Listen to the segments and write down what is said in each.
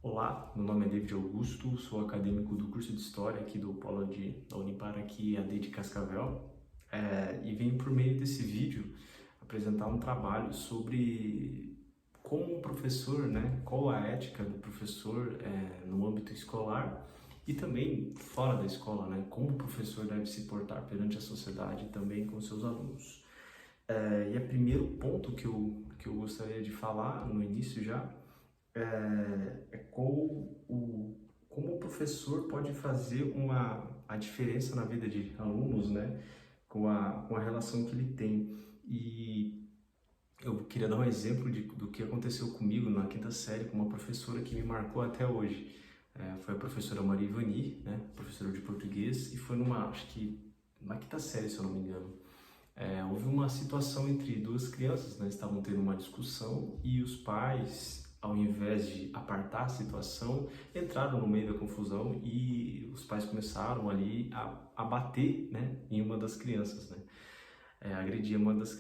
Olá, meu nome é David Augusto, sou acadêmico do curso de História aqui do Polo da Unipar aqui, AD de Cascavel, e venho por meio desse vídeo apresentar um trabalho sobre como um professor, né, qual a ética do professor no âmbito escolar e também fora da escola, né, como o professor deve se portar perante a sociedade e também com seus alunos. E o primeiro ponto que eu gostaria de falar no início já como o professor pode fazer a diferença na vida de alunos, né, com a relação que ele tem. E eu queria dar um exemplo do que aconteceu comigo na quinta série com uma professora que me marcou até hoje. Foi a professora Maria Ivani, né, professora de português, e foi acho que na quinta série, se eu não me engano. Houve uma situação entre duas crianças, né, estavam tendo uma discussão e os pais, ao invés de apartar a situação, entraram no meio da confusão e os pais começaram ali a bater, né, em uma das crianças, né, agredir uma das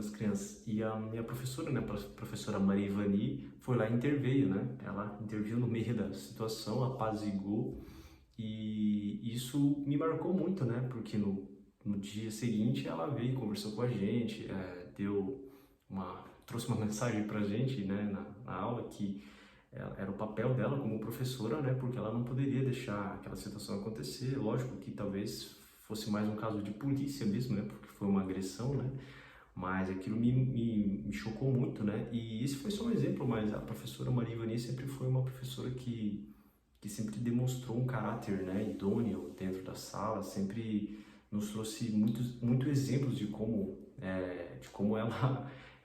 crianças. E a minha professora, né, a professora Maria Ivani, foi lá e interveio, né, ela interviu no meio da situação, apaziguou, e isso me marcou muito, né, porque no dia seguinte ela veio, conversou com a gente, trouxe uma mensagem pra gente, né, na aula, que era o papel dela como professora, né, porque ela não poderia deixar aquela situação acontecer. Lógico que talvez fosse mais um caso de polícia mesmo, né, porque foi uma agressão, né, mas aquilo me chocou muito, né, e esse foi só um exemplo, mas a professora Maria Ivani sempre foi uma professora que sempre demonstrou um caráter, né, idôneo dentro da sala, sempre nos trouxe muitos exemplos de como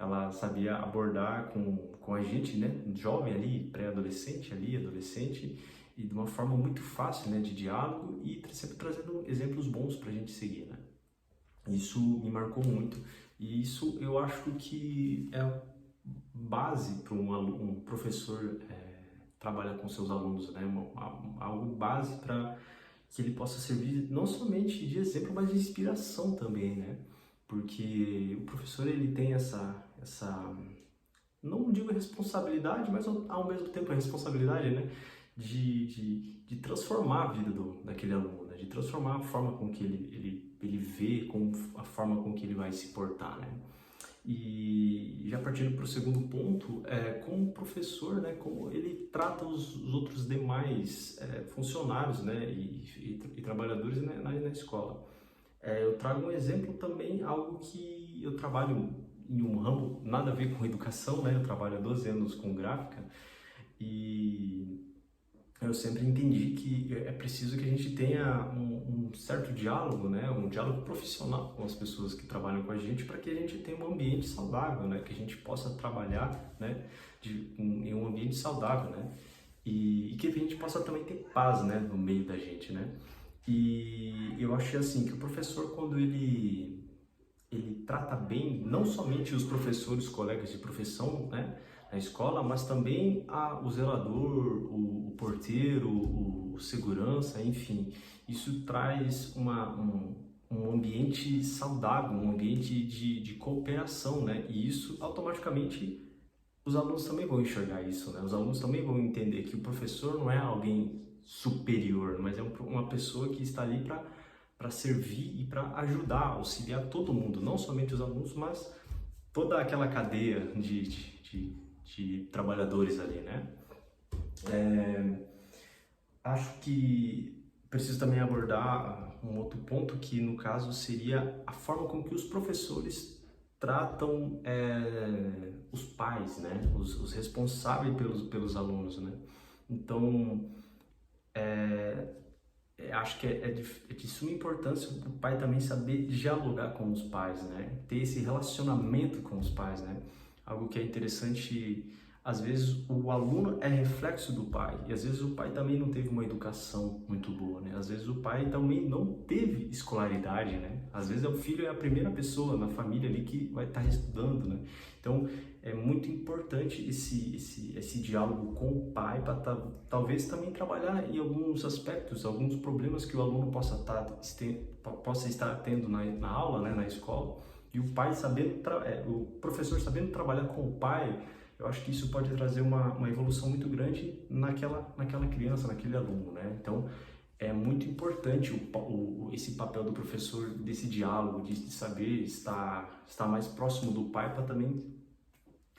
ela sabia abordar com a gente, né, jovem ali, pré-adolescente ali, adolescente, e de uma forma muito fácil, né, de diálogo e sempre trazendo exemplos bons para a gente seguir, né. Isso me marcou muito e isso eu acho que é base para um professor trabalhar com seus alunos, né, algo base para que ele possa servir não somente de exemplo, mas de inspiração também, né? Porque o professor ele tem não digo responsabilidade, mas ao mesmo tempo a responsabilidade, né? De transformar a vida daquele aluno, né? De transformar a forma com que ele vê, com a forma com que ele vai se portar, né? E já partindo para o segundo ponto, como professor, né, como ele trata os outros demais funcionários, né, e trabalhadores, né, na escola. Eu trago um exemplo também, algo que eu trabalho em um ramo nada a ver com educação, né, eu trabalho há 12 anos com gráfica e eu sempre entendi que é preciso que a gente tenha um certo diálogo, né, um diálogo profissional com as pessoas que trabalham com a gente, para que a gente tenha um ambiente saudável, né, que a gente possa trabalhar, né, em um ambiente saudável, né, e que a gente possa também ter paz, né, no meio da gente, né. E eu achei assim que o professor, quando ele trata bem não somente os professores, colegas de profissão, né, na escola, mas também o zelador, o porteiro, o segurança, enfim. Isso traz um ambiente saudável, um ambiente de cooperação, né? E isso automaticamente os alunos também vão enxergar isso, né? Os alunos também vão entender que o professor não é alguém superior, mas é uma pessoa que está ali para servir e para ajudar, auxiliar todo mundo, não somente os alunos, mas toda aquela cadeia de trabalhadores ali, né? Acho que preciso também abordar um outro ponto que, no caso, seria a forma com que os professores tratam os pais, né? Os responsáveis pelos alunos, né? Então, acho que é de suma importância o pai também saber dialogar com os pais, né? Ter esse relacionamento com os pais, né? Algo que é interessante, às vezes o aluno é reflexo do pai, e às vezes o pai também não teve uma educação muito boa, né? Às vezes o pai também não teve escolaridade, né? Às vezes o filho é a primeira pessoa na família ali que vai estar estudando, né? Então é muito importante esse diálogo com o pai para talvez também trabalhar em alguns aspectos, alguns problemas que o aluno possa estar tendo na aula, né, na escola, e o pai sabendo, o professor sabendo trabalhar com o pai eu acho que isso pode trazer uma evolução muito grande naquela criança, naquele aluno, né? Então, é muito importante esse papel do professor, desse diálogo, de saber estar mais próximo do pai para também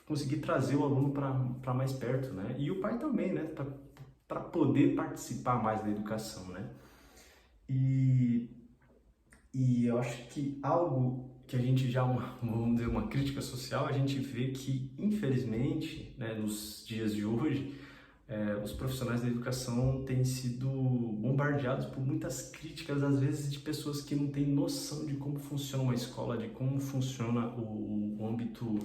conseguir trazer o aluno para mais perto, né? E o pai também, né? Para poder participar mais da educação, né? E, e eu acho que algo que a gente já, vamos dizer, uma crítica social, a gente vê que, infelizmente, né, nos dias de hoje, os profissionais da educação têm sido bombardeados por muitas críticas, às vezes, de pessoas que não têm noção de como funciona uma escola, de como funciona o âmbito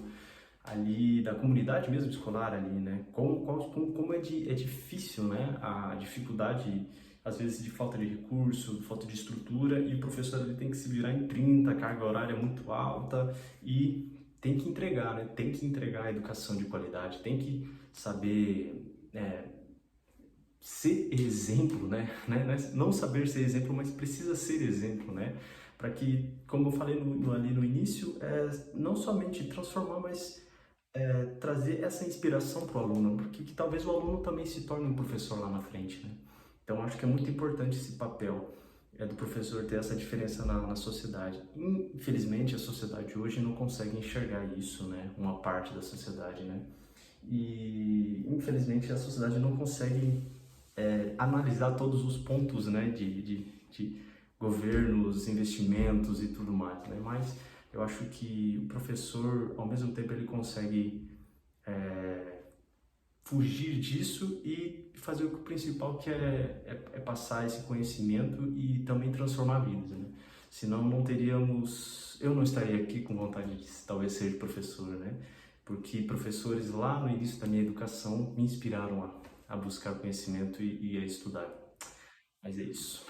ali da comunidade mesmo escolar ali, né? Como é difícil, né? A dificuldade, às vezes, de falta de recurso, falta de estrutura, e o professor ele tem que se virar em 30, a carga horária é muito alta e tem que entregar, né? Tem que entregar a educação de qualidade, tem que saber ser exemplo, né? Não saber ser exemplo, mas precisa ser exemplo, né? Para que, como eu falei ali no início, não somente transformar, mas trazer essa inspiração para o aluno, porque que talvez o aluno também se torne um professor lá na frente, né? Então, acho que é muito importante esse papel do professor ter essa diferença na sociedade. Infelizmente, a sociedade hoje não consegue enxergar isso, né? Uma parte da sociedade, né? E, infelizmente, a sociedade não consegue analisar todos os pontos, né? De governos, investimentos e tudo mais, né? Mas eu acho que o professor, ao mesmo tempo, ele consegue fugir disso e fazer o principal, que é passar esse conhecimento e também transformar vidas, né? Senão não teríamos, eu não estaria aqui com vontade de talvez ser professor, né? Porque professores lá no início da minha educação me inspiraram a buscar conhecimento e a estudar. Mas é isso.